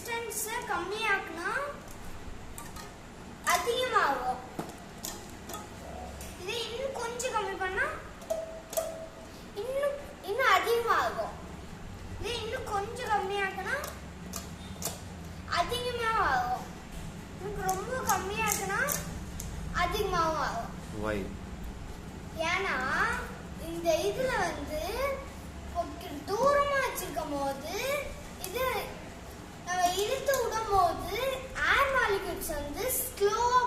Resistance கம்மியாக்குனா அதிகமாகும். இது இன்னும் கொஞ்சம் கம்மி பண்ணா இன்னும் அதிகமாகும். இது இன்னும் கொஞ்சம் கம்மியாக்குனா அதிகமாகவும் ஆகும். ரொம்ப கம்மியாக்குனா அதிகமாகவும் ஆகும். Why? ஏன்னா இந்த இதுல வந்து தூரமா வச்சிருக்கும் போது இது நம்ம இழுத்து விடும் போது ஏர் மாலிகூல்ஸ் வந்து ஸ்லோவா